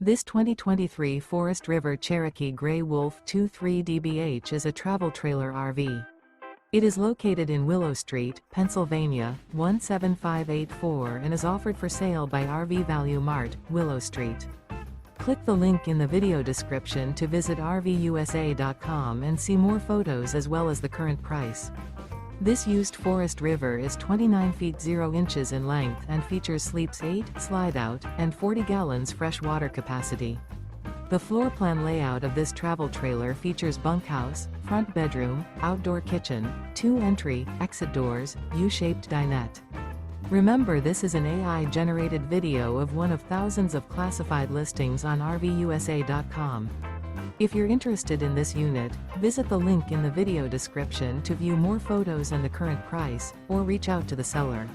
This 2023 Forest River Cherokee Grey Wolf 23 DBH is a travel trailer RV. It is located in Willow Street, Pennsylvania, 17584 and is offered for sale by RV Value Mart, Willow Street. Click the link in the video description to visit RVUSA.com and see more photos as well as the current price. This used Forest River is 29 feet 0 inches in length and features sleeps 8, slide-out, and 40 gallons fresh water capacity. The floor plan layout of this travel trailer features bunkhouse, front bedroom, outdoor kitchen, 2 entry, exit doors, U-shaped dinette. Remember, this is an AI-generated video of one of thousands of classified listings on RVUSA.com. If you're interested in this unit, visit the link in the video description to view more photos and the current price, or reach out to the seller.